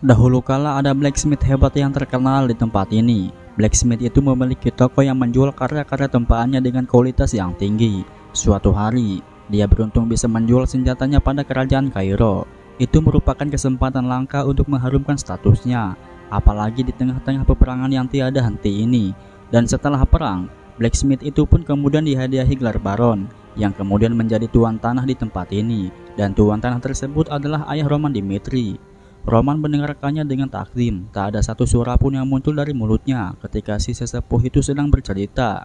Dahulu kala ada blacksmith hebat yang terkenal di tempat ini. Blacksmith itu memiliki toko yang menjual karya-karya tempaannya dengan kualitas yang tinggi. Suatu hari, dia beruntung bisa menjual senjatanya pada kerajaan Kairo. Itu merupakan kesempatan langka untuk mengharumkan statusnya, apalagi di tengah-tengah peperangan yang tiada henti ini. Dan setelah perang, blacksmith itu pun kemudian dihadiahi gelar baron, yang kemudian menjadi tuan tanah di tempat ini. Dan tuan tanah tersebut adalah ayah Roman Dimitri. Roman mendengarkannya dengan takdim. Tak ada satu suara pun yang muncul dari mulutnya ketika si sesepuh itu sedang bercerita.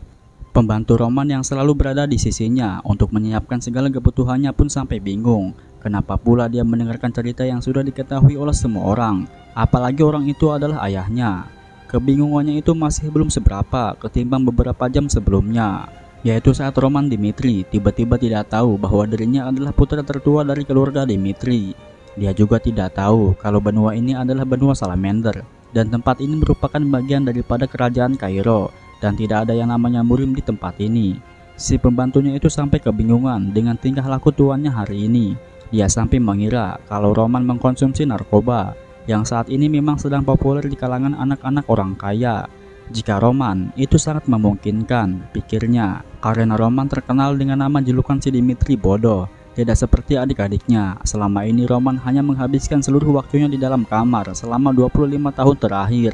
Pembantu Roman yang selalu berada di sisinya untuk menyiapkan segala kebutuhannya pun sampai bingung. Kenapa pula dia mendengarkan cerita yang sudah diketahui oleh semua orang, apalagi orang itu adalah ayahnya. Kebingungannya itu masih belum seberapa ketimbang beberapa jam sebelumnya, yaitu saat Roman Dimitri tiba-tiba tidak tahu bahwa dirinya adalah putra tertua dari keluarga Dimitri. Dia juga tidak tahu kalau benua ini adalah benua Salamander, dan tempat ini merupakan bagian daripada kerajaan Kairo, dan tidak ada yang namanya murim di tempat ini. Si pembantunya itu sampai kebingungan dengan tingkah laku tuannya hari ini. Dia sampai mengira kalau Roman mengkonsumsi narkoba, yang saat ini memang sedang populer di kalangan anak-anak orang kaya. Jika Roman, itu sangat memungkinkan, pikirnya, karena Roman terkenal dengan nama julukan si Dimitri bodoh. Tidak seperti adik-adiknya, selama ini Roman hanya menghabiskan seluruh waktunya di dalam kamar selama 25 tahun terakhir.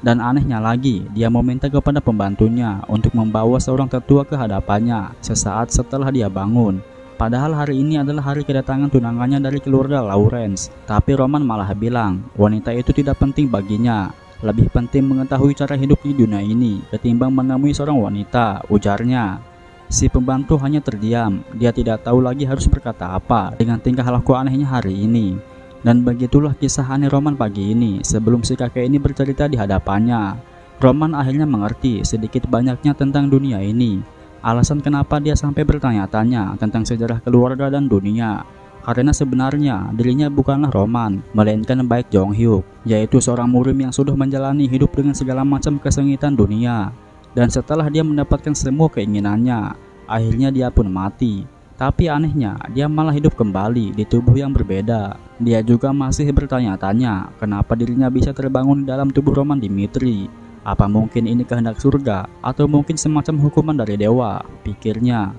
Dan anehnya lagi, dia meminta kepada pembantunya untuk membawa seorang tetua ke hadapannya sesaat setelah dia bangun. Padahal hari ini adalah hari kedatangan tunangannya dari keluarga Lawrence. Tapi Roman malah bilang, wanita itu tidak penting baginya. Lebih penting mengetahui cara hidup di dunia ini ketimbang menemui seorang wanita, ujarnya. Si pembantu hanya terdiam, dia tidak tahu lagi harus berkata apa dengan tingkah laku anehnya hari ini. Dan begitulah kisah aneh Roman pagi ini sebelum si kakek ini bercerita di hadapannya. Roman akhirnya mengerti sedikit banyaknya tentang dunia ini. Alasan kenapa dia sampai bertanya-tanya tentang sejarah keluarga dan dunia. Karena sebenarnya dirinya bukanlah Roman, melainkan Baek Jong-hyuk, yaitu seorang murim yang sudah menjalani hidup dengan segala macam kesengitan dunia. Dan setelah dia mendapatkan semua keinginannya, akhirnya dia pun mati. Tapi anehnya, dia malah hidup kembali di tubuh yang berbeda. Dia juga masih bertanya-tanya kenapa dirinya bisa terbangun di dalam tubuh Roman Dimitri. Apa mungkin ini kehendak surga atau mungkin semacam hukuman dari dewa, pikirnya.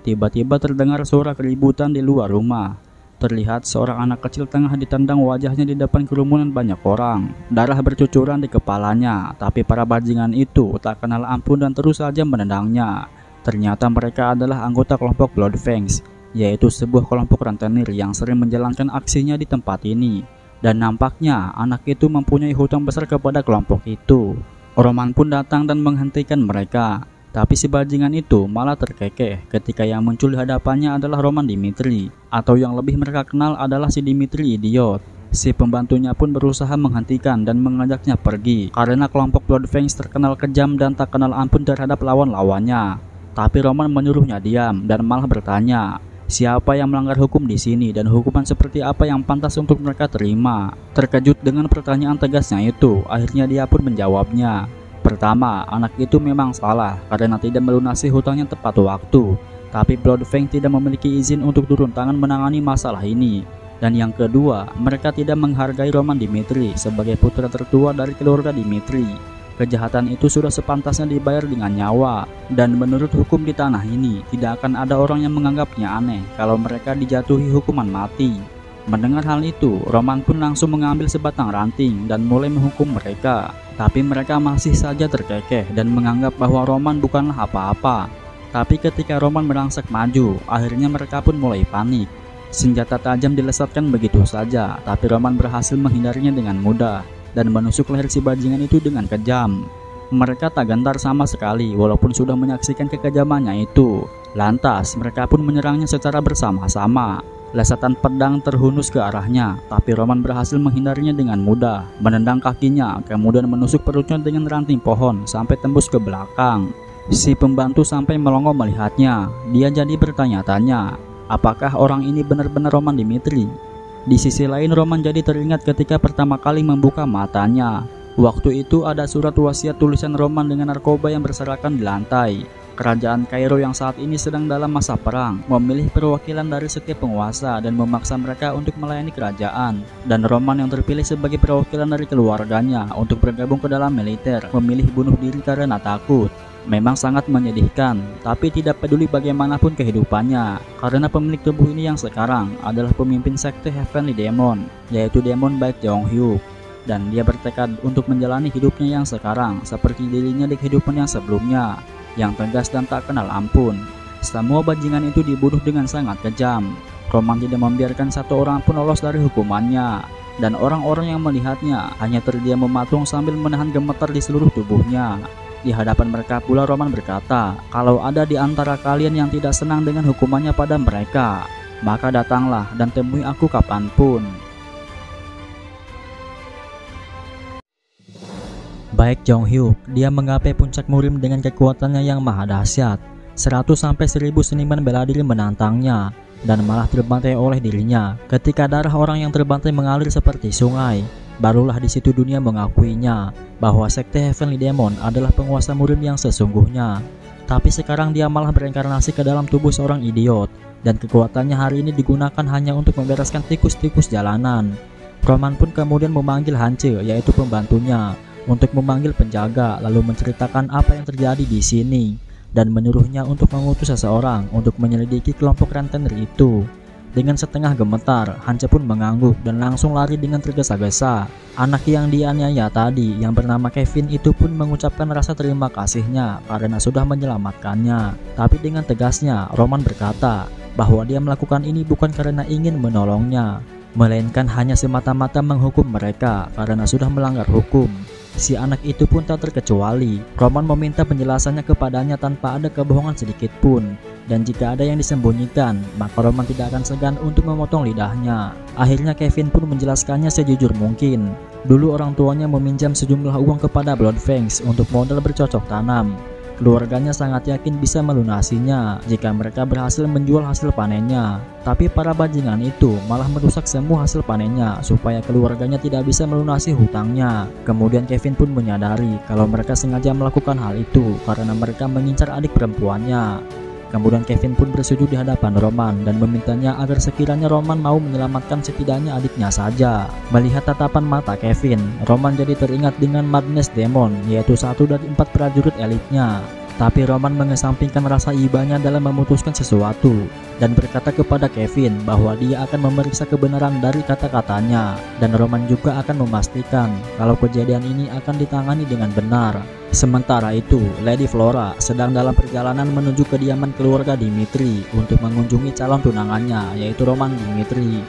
Tiba-tiba terdengar suara keributan di luar rumah. Terlihat seorang anak kecil tengah ditendang wajahnya di depan kerumunan banyak orang. Darah bercucuran di kepalanya, tapi para bajingan itu tak kenal ampun dan terus saja menendangnya. Ternyata mereka adalah anggota kelompok Bloodfangs, yaitu sebuah kelompok rentenir yang sering menjalankan aksinya di tempat ini. Dan nampaknya anak itu mempunyai hutang besar kepada kelompok itu. Roman pun datang dan menghentikan mereka. Tapi si bajingan itu malah terkekeh ketika yang muncul di hadapannya adalah Roman Dimitri, atau yang lebih mereka kenal adalah si Dimitri idiot. Si pembantunya pun berusaha menghentikan dan mengajaknya pergi karena kelompok Bloodfangs terkenal kejam dan tak kenal ampun terhadap lawan-lawannya. Tapi Roman menyuruhnya diam dan malah bertanya, siapa yang melanggar hukum di sini dan hukuman seperti apa yang pantas untuk mereka terima. Terkejut dengan pertanyaan tegasnya itu, akhirnya dia pun menjawabnya. Pertama, anak itu memang salah karena tidak melunasi hutangnya tepat waktu. Tapi Bloodfang tidak memiliki izin untuk turun tangan menangani masalah ini. Dan yang kedua, mereka tidak menghargai Roman Dimitri sebagai putra tertua dari keluarga Dimitri. Kejahatan itu sudah sepantasnya dibayar dengan nyawa. Dan menurut hukum di tanah ini, tidak akan ada orang yang menganggapnya aneh kalau mereka dijatuhi hukuman mati. Mendengar hal itu, Roman pun langsung mengambil sebatang ranting dan mulai menghukum mereka. Tapi mereka masih saja terkekeh dan menganggap bahwa Roman bukanlah apa-apa. Tapi ketika Roman merangsak maju, akhirnya mereka pun mulai panik. Senjata tajam dilesatkan begitu saja, tapi Roman berhasil menghindarinya dengan mudah dan menusuk leher si bajingan itu dengan kejam. Mereka tak gentar sama sekali walaupun sudah menyaksikan kekejamannya itu. Lantas mereka pun menyerangnya secara bersama-sama. Lesatan pedang terhunus ke arahnya, tapi Roman berhasil menghindarinya dengan mudah, menendang kakinya, kemudian menusuk perutnya dengan ranting pohon sampai tembus ke belakang. Si pembantu sampai melongo melihatnya. Dia jadi bertanya-tanya, apakah orang ini benar-benar Roman Dimitri? Di sisi lain, Roman jadi teringat ketika pertama kali membuka matanya. Waktu itu ada surat wasiat tulisan Roman dengan narkoba yang berserakan di lantai. Kerajaan Kairo yang saat ini sedang dalam masa perang memilih perwakilan dari setiap penguasa dan memaksa mereka untuk melayani kerajaan. Dan Roman yang terpilih sebagai perwakilan dari keluarganya untuk bergabung ke dalam militer memilih bunuh diri karena takut. Memang sangat menyedihkan, tapi tidak peduli bagaimanapun kehidupannya, karena pemilik tubuh ini yang sekarang adalah pemimpin sekte Heavenly Demon, yaitu demon Baek Jong-hyuk. Dan dia bertekad untuk menjalani hidupnya yang sekarang seperti dirinya di kehidupan yang sebelumnya, yang tegas dan tak kenal ampun. Semua bajingan itu dibunuh dengan sangat kejam. Roman tidak membiarkan satu orang pun lolos dari hukumannya, dan orang-orang yang melihatnya hanya terdiam mematung sambil menahan gemetar di seluruh tubuhnya. Di hadapan mereka pula Roman berkata, kalau ada di antara kalian yang tidak senang dengan hukumannya pada mereka, maka datanglah dan temui aku kapanpun. Baek Jong-hyuk, dia menggapai puncak murim dengan kekuatannya yang maha dahsyat. 100-1000 seniman bela diri menantangnya dan malah terbantai oleh dirinya. Ketika darah orang yang terbantai mengalir seperti sungai, barulah di situ dunia mengakuinya bahwa sekte Heavenly Demon adalah penguasa murim yang sesungguhnya. Tapi sekarang dia malah bereinkarnasi ke dalam tubuh seorang idiot, dan kekuatannya hari ini digunakan hanya untuk membereskan tikus-tikus jalanan. Roman pun kemudian memanggil Hance, yaitu pembantunya, untuk memanggil penjaga, lalu menceritakan apa yang terjadi di sini dan menyuruhnya untuk mengutus seseorang untuk menyelidiki kelompok rentenir itu. Dengan setengah gemetar, Hance pun mengangguk dan langsung lari dengan tergesa-gesa. Anak yang dianiaya tadi yang bernama Kevin itu pun mengucapkan rasa terima kasihnya karena sudah menyelamatkannya. Tapi dengan tegasnya, Roman berkata bahwa dia melakukan ini bukan karena ingin menolongnya, melainkan hanya semata-mata menghukum mereka karena sudah melanggar hukum. Si anak itu pun tak terkecuali. Roman meminta penjelasannya kepadanya tanpa ada kebohongan sedikit pun. Dan jika ada yang disembunyikan, maka Roman tidak akan segan untuk memotong lidahnya. Akhirnya Kevin pun menjelaskannya sejujur mungkin. Dulu orang tuanya meminjam sejumlah uang kepada Bloodfangs untuk modal bercocok tanam. Keluarganya sangat yakin bisa melunasinya jika mereka berhasil menjual hasil panennya. Tapi para bajingan itu malah merusak semua hasil panennya supaya keluarganya tidak bisa melunasi hutangnya. Kemudian Kevin pun menyadari kalau mereka sengaja melakukan hal itu karena mereka mengincar adik perempuannya. Kemudian Kevin pun bersujud di hadapan Roman dan memintanya agar sekiranya Roman mau menyelamatkan setidaknya adiknya saja. Melihat tatapan mata Kevin, Roman jadi teringat dengan Madness Demon, yaitu satu dari 4 prajurit elitnya. Tapi Roman mengesampingkan rasa ibanya dalam memutuskan sesuatu dan berkata kepada Kevin bahwa dia akan memeriksa kebenaran dari kata-katanya, dan Roman juga akan memastikan kalau kejadian ini akan ditangani dengan benar. Sementara itu, Lady Flora sedang dalam perjalanan menuju kediaman keluarga Dimitri untuk mengunjungi calon tunangannya, yaitu Roman Dimitri.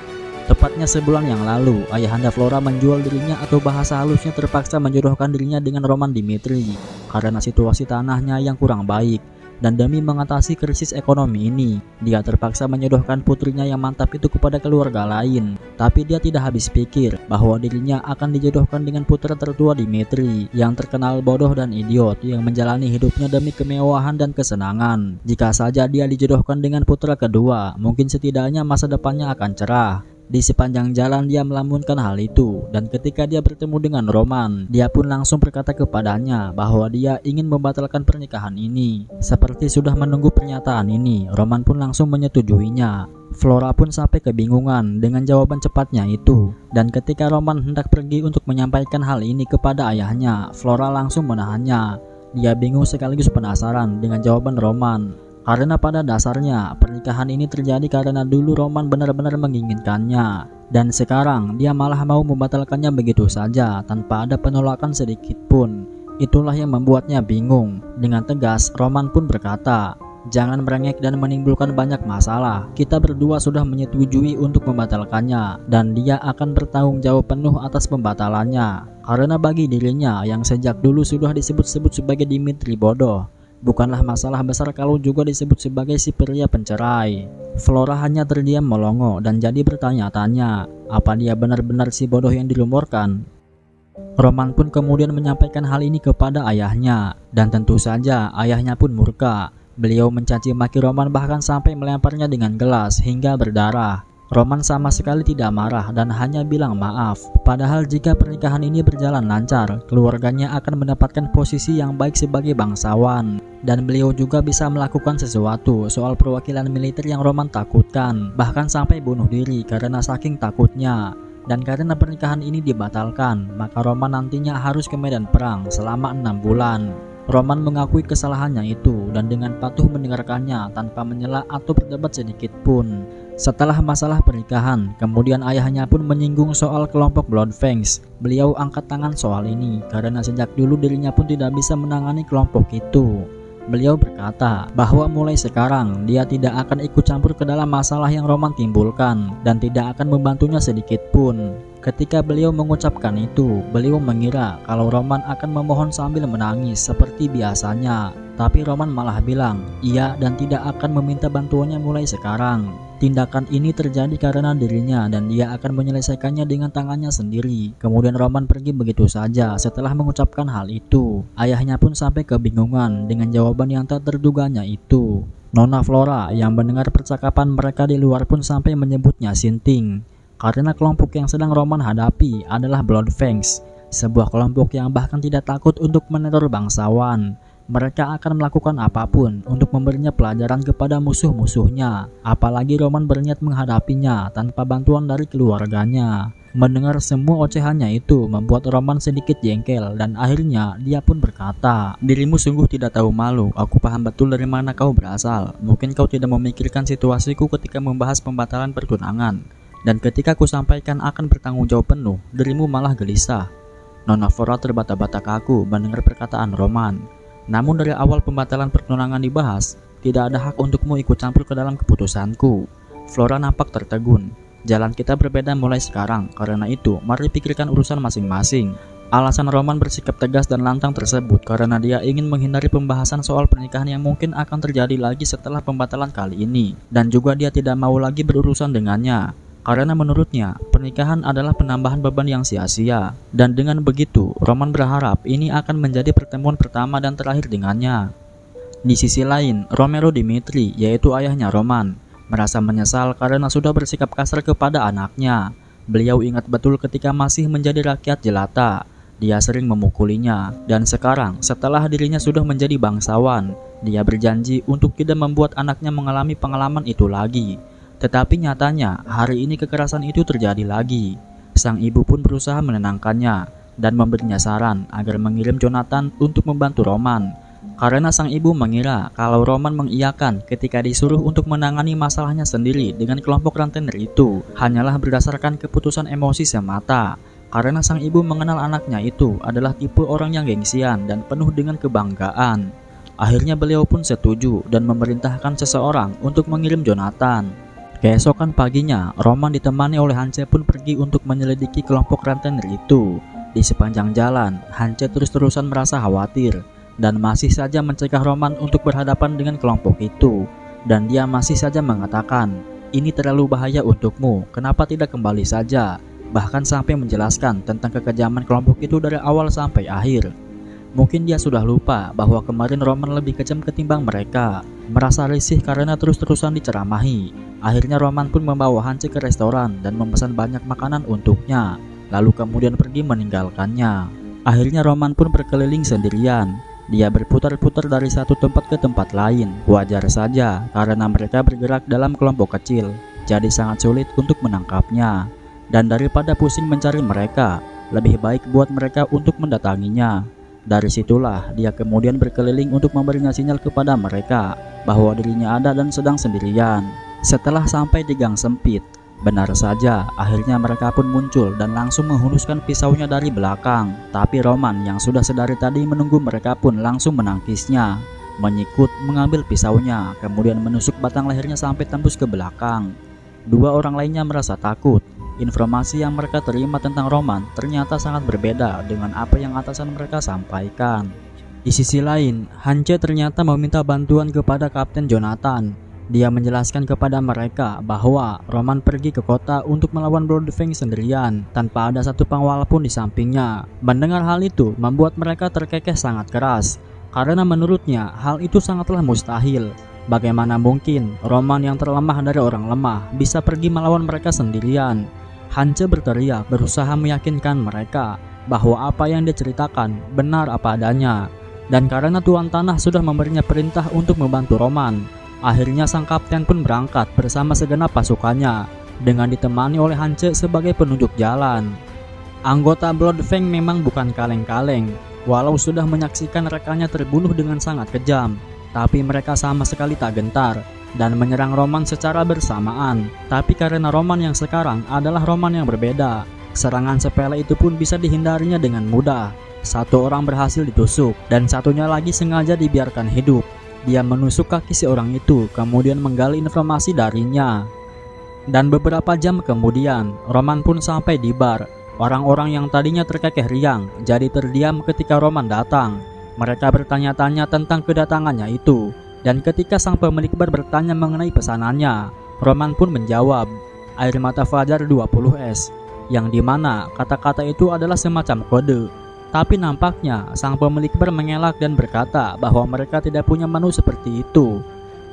Tepatnya sebulan yang lalu, ayahanda Flora menjual dirinya atau bahasa halusnya terpaksa menjodohkan dirinya dengan Roman Dimitri karena situasi tanahnya yang kurang baik. Dan demi mengatasi krisis ekonomi ini, dia terpaksa menjodohkan putrinya yang mantap itu kepada keluarga lain. Tapi dia tidak habis pikir bahwa dirinya akan dijodohkan dengan putra tertua Dimitri yang terkenal bodoh dan idiot yang menjalani hidupnya demi kemewahan dan kesenangan. Jika saja dia dijodohkan dengan putra kedua, mungkin setidaknya masa depannya akan cerah. Di sepanjang jalan dia melamunkan hal itu, dan ketika dia bertemu dengan Roman, dia pun langsung berkata kepadanya bahwa dia ingin membatalkan pernikahan ini. Seperti sudah menunggu pernyataan ini, Roman pun langsung menyetujuinya. Flora pun sampai kebingungan dengan jawaban cepatnya itu, dan ketika Roman hendak pergi untuk menyampaikan hal ini kepada ayahnya, Flora langsung menahannya. Dia bingung sekaligus penasaran dengan jawaban Roman. Karena pada dasarnya pernikahan ini terjadi karena dulu Roman benar-benar menginginkannya, dan sekarang dia malah mau membatalkannya begitu saja tanpa ada penolakan sedikit pun. Itulah yang membuatnya bingung. Dengan tegas Roman pun berkata, "Jangan merengek dan menimbulkan banyak masalah. Kita berdua sudah menyetujui untuk membatalkannya, dan dia akan bertanggung jawab penuh atas pembatalannya. Karena bagi dirinya yang sejak dulu sudah disebut-sebut sebagai Dimitri bodoh, bukanlah masalah besar kalau juga disebut sebagai si pria pencerai." Flora hanya terdiam melongo dan jadi bertanya-tanya, apa dia benar-benar si bodoh yang dirumorkan? Roman pun kemudian menyampaikan hal ini kepada ayahnya, dan tentu saja ayahnya pun murka. Beliau mencaci maki Roman bahkan sampai melemparnya dengan gelas hingga berdarah. Roman sama sekali tidak marah dan hanya bilang maaf. Padahal jika pernikahan ini berjalan lancar, keluarganya akan mendapatkan posisi yang baik sebagai bangsawan. Dan beliau juga bisa melakukan sesuatu soal perwakilan militer yang Roman takutkan, bahkan sampai bunuh diri karena saking takutnya. Dan karena pernikahan ini dibatalkan, maka Roman nantinya harus ke medan perang selama 6 bulan. Roman mengakui kesalahannya itu dan dengan patuh mendengarkannya tanpa menyela atau berdebat sedikit pun. Setelah masalah pernikahan, kemudian ayahnya pun menyinggung soal kelompok Bloodfangs. Beliau angkat tangan soal ini karena sejak dulu dirinya pun tidak bisa menangani kelompok itu. Beliau berkata bahwa mulai sekarang dia tidak akan ikut campur ke dalam masalah yang Roman timbulkan dan tidak akan membantunya sedikit pun. Ketika beliau mengucapkan itu, beliau mengira kalau Roman akan memohon sambil menangis seperti biasanya. Tapi Roman malah bilang iya dan tidak akan meminta bantuannya mulai sekarang. Tindakan ini terjadi karena dirinya dan dia akan menyelesaikannya dengan tangannya sendiri. Kemudian Roman pergi begitu saja setelah mengucapkan hal itu. Ayahnya pun sampai kebingungan dengan jawaban yang tak terduganya itu. Nona Flora yang mendengar percakapan mereka di luar pun sampai menyebutnya Sinting. Karena kelompok yang sedang Roman hadapi adalah Bloodfangs, sebuah kelompok yang bahkan tidak takut untuk meneror bangsawan. Mereka akan melakukan apapun untuk memberinya pelajaran kepada musuh-musuhnya. Apalagi Roman berniat menghadapinya tanpa bantuan dari keluarganya. Mendengar semua ocehannya itu membuat Roman sedikit jengkel dan akhirnya dia pun berkata, "Dirimu sungguh tidak tahu malu. Aku paham betul dari mana kau berasal. Mungkin kau tidak memikirkan situasiku ketika membahas pembatalan pertunangan. Dan ketika ku sampaikan akan bertanggung jawab penuh, dirimu malah gelisah." Nona Flora terbata-bata kaku mendengar perkataan Roman. Namun dari awal pembatalan pertunangan dibahas, tidak ada hak untukmu ikut campur ke dalam keputusanku. Flora nampak tertegun. Jalan kita berbeda mulai sekarang, karena itu mari pikirkan urusan masing-masing. Alasan Roman bersikap tegas dan lantang tersebut karena dia ingin menghindari pembahasan soal pernikahan yang mungkin akan terjadi lagi setelah pembatalan kali ini. Dan juga dia tidak mau lagi berurusan dengannya. Karena menurutnya, pernikahan adalah penambahan beban yang sia-sia. Dan dengan begitu, Roman berharap ini akan menjadi pertemuan pertama dan terakhir dengannya. Di sisi lain, Romero Dimitri, yaitu ayahnya Roman, merasa menyesal karena sudah bersikap kasar kepada anaknya. Beliau ingat betul ketika masih menjadi rakyat jelata, dia sering memukulinya. Dan sekarang, setelah dirinya sudah menjadi bangsawan, dia berjanji untuk tidak membuat anaknya mengalami pengalaman itu lagi. Tetapi nyatanya, hari ini kekerasan itu terjadi lagi. Sang ibu pun berusaha menenangkannya dan memberinya saran agar mengirim Jonathan untuk membantu Roman. Karena sang ibu mengira kalau Roman mengiyakan ketika disuruh untuk menangani masalahnya sendiri dengan kelompok rentenir itu hanyalah berdasarkan keputusan emosi semata. Karena sang ibu mengenal anaknya itu adalah tipe orang yang gengsian dan penuh dengan kebanggaan. Akhirnya beliau pun setuju dan memerintahkan seseorang untuk mengirim Jonathan. Keesokan paginya, Roman ditemani oleh Hance pun pergi untuk menyelidiki kelompok rentenir itu. Di sepanjang jalan, Hance terus-terusan merasa khawatir dan masih saja mencegah Roman untuk berhadapan dengan kelompok itu. Dan dia masih saja mengatakan, "Ini terlalu bahaya untukmu, kenapa tidak kembali saja?" Bahkan sampai menjelaskan tentang kekejaman kelompok itu dari awal sampai akhir. Mungkin dia sudah lupa bahwa kemarin Roman lebih kejam ketimbang mereka. Merasa risih karena terus-terusan diceramahi, akhirnya Roman pun membawa Hance ke restoran dan memesan banyak makanan untuknya, lalu kemudian pergi meninggalkannya. Akhirnya Roman pun berkeliling sendirian. Dia berputar-putar dari satu tempat ke tempat lain. Wajar saja karena mereka bergerak dalam kelompok kecil, jadi sangat sulit untuk menangkapnya. Dan daripada pusing mencari mereka, lebih baik buat mereka untuk mendatanginya. Dari situlah dia kemudian berkeliling untuk memberinya sinyal kepada mereka bahwa dirinya ada dan sedang sendirian. Setelah sampai di gang sempit, benar saja akhirnya mereka pun muncul dan langsung menghunuskan pisaunya dari belakang. Tapi Roman yang sudah sedari tadi menunggu mereka pun langsung menangkisnya, menyikut mengambil pisaunya, kemudian menusuk batang lehernya sampai tembus ke belakang. Dua orang lainnya merasa takut. Informasi yang mereka terima tentang Roman ternyata sangat berbeda dengan apa yang atasan mereka sampaikan. Di sisi lain, Hance ternyata meminta bantuan kepada Kapten Jonathan. Dia menjelaskan kepada mereka bahwa Roman pergi ke kota untuk melawan Bloodfangs sendirian tanpa ada satu pengawal pun di sampingnya. Mendengar hal itu membuat mereka terkekeh sangat keras, karena menurutnya hal itu sangatlah mustahil. Bagaimana mungkin Roman yang terlemah dari orang lemah bisa pergi melawan mereka sendirian? Hance berteriak berusaha meyakinkan mereka bahwa apa yang diceritakan benar apa adanya. Dan karena Tuan Tanah sudah memberinya perintah untuk membantu Roman, akhirnya sang kapten pun berangkat bersama segenap pasukannya dengan ditemani oleh Hance sebagai penunjuk jalan. Anggota Bloodfang memang bukan kaleng-kaleng. Walau sudah menyaksikan rekannya terbunuh dengan sangat kejam, tapi mereka sama sekali tak gentar dan menyerang Roman secara bersamaan. Tapi karena Roman yang sekarang adalah Roman yang berbeda, serangan sepele itu pun bisa dihindarinya dengan mudah. Satu orang berhasil ditusuk dan satunya lagi sengaja dibiarkan hidup. Dia menusuk kaki seorang itu, kemudian menggali informasi darinya. Dan beberapa jam kemudian, Roman pun sampai di bar. Orang-orang yang tadinya terkekeh riang jadi terdiam ketika Roman datang. Mereka bertanya-tanya tentang kedatangannya itu. Dan ketika sang pemilik bar bertanya mengenai pesanannya, Roman pun menjawab, air mata fajar 20S, yang dimana kata-kata itu adalah semacam kode. Tapi nampaknya sang pemilik bar mengelak dan berkata bahwa mereka tidak punya menu seperti itu.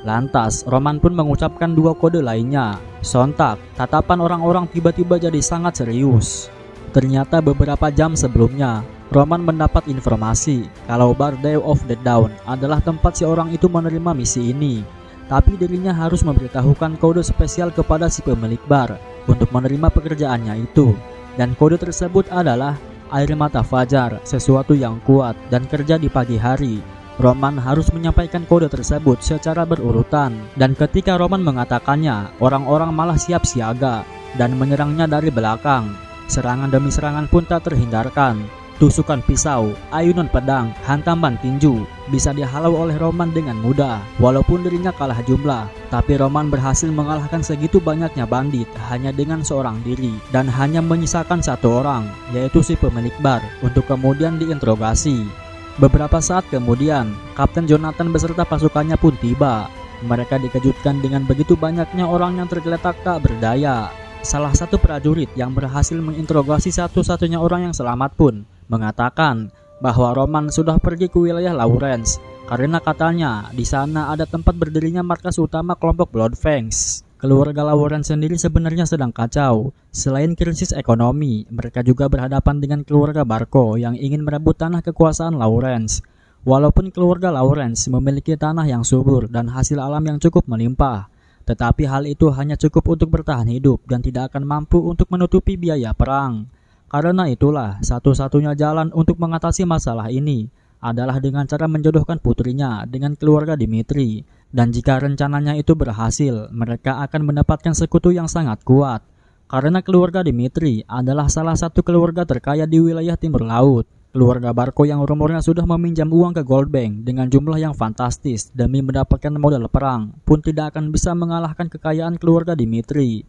Lantas Roman pun mengucapkan dua kode lainnya. Sontak tatapan orang-orang tiba-tiba jadi sangat serius. Ternyata beberapa jam sebelumnya Roman mendapat informasi kalau bar Day of the Dawn adalah tempat si orang itu menerima misi ini. Tapi dirinya harus memberitahukan kode spesial kepada si pemilik bar untuk menerima pekerjaannya itu. Dan kode tersebut adalah air mata fajar, sesuatu yang kuat dan kerja di pagi hari. Roman harus menyampaikan kode tersebut secara berurutan. Dan ketika Roman mengatakannya, orang-orang malah siap siaga dan menyerangnya dari belakang. Serangan demi serangan pun tak terhindarkan. Tusukan pisau, ayunan pedang, hantaman tinju bisa dihalau oleh Roman dengan mudah. Walaupun dirinya kalah jumlah, tapi Roman berhasil mengalahkan segitu banyaknya bandit hanya dengan seorang diri. Dan hanya menyisakan satu orang, yaitu si pemilik bar, untuk kemudian diinterogasi. Beberapa saat kemudian, Kapten Jonathan beserta pasukannya pun tiba. Mereka dikejutkan dengan begitu banyaknya orang yang tergeletak tak berdaya. Salah satu prajurit yang berhasil menginterogasi satu-satunya orang yang selamat pun mengatakan bahwa Roman sudah pergi ke wilayah Lawrence karena katanya di sana ada tempat berdirinya markas utama kelompok Bloodfangs. Keluarga Lawrence sendiri sebenarnya sedang kacau. Selain krisis ekonomi, mereka juga berhadapan dengan keluarga Barco yang ingin merebut tanah kekuasaan Lawrence. Walaupun keluarga Lawrence memiliki tanah yang subur dan hasil alam yang cukup melimpah, tetapi hal itu hanya cukup untuk bertahan hidup dan tidak akan mampu untuk menutupi biaya perang. Karena itulah satu-satunya jalan untuk mengatasi masalah ini adalah dengan cara menjodohkan putrinya dengan keluarga Dimitri. Dan jika rencananya itu berhasil, mereka akan mendapatkan sekutu yang sangat kuat. Karena keluarga Dimitri adalah salah satu keluarga terkaya di wilayah timur laut. Keluarga Barco yang rumornya sudah meminjam uang ke Goldbank dengan jumlah yang fantastis demi mendapatkan modal perang pun tidak akan bisa mengalahkan kekayaan keluarga Dimitri.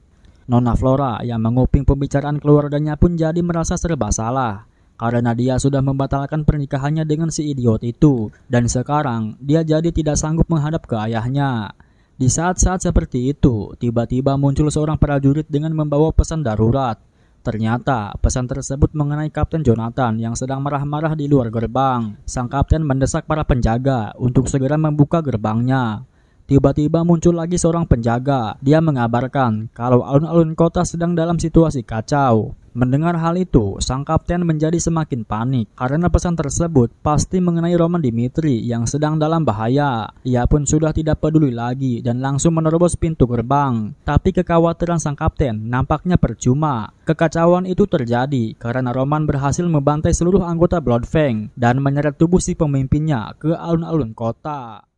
Nona Flora yang menguping pembicaraan keluarganya pun jadi merasa serba salah karena dia sudah membatalkan pernikahannya dengan si idiot itu dan sekarang dia jadi tidak sanggup menghadap ke ayahnya. Di saat-saat seperti itu, tiba-tiba muncul seorang prajurit dengan membawa pesan darurat. Ternyata pesan tersebut mengenai Kapten Jonathan yang sedang marah-marah di luar gerbang. Sang kapten mendesak para penjaga untuk segera membuka gerbangnya. Tiba-tiba muncul lagi seorang penjaga. Dia mengabarkan kalau alun-alun kota sedang dalam situasi kacau. Mendengar hal itu, sang kapten menjadi semakin panik karena pesan tersebut pasti mengenai Roman Dimitri yang sedang dalam bahaya. Ia pun sudah tidak peduli lagi dan langsung menerobos pintu gerbang. Tapi kekhawatiran sang kapten nampaknya percuma. Kekacauan itu terjadi karena Roman berhasil membantai seluruh anggota Bloodfang dan menyeret tubuh si pemimpinnya ke alun-alun kota.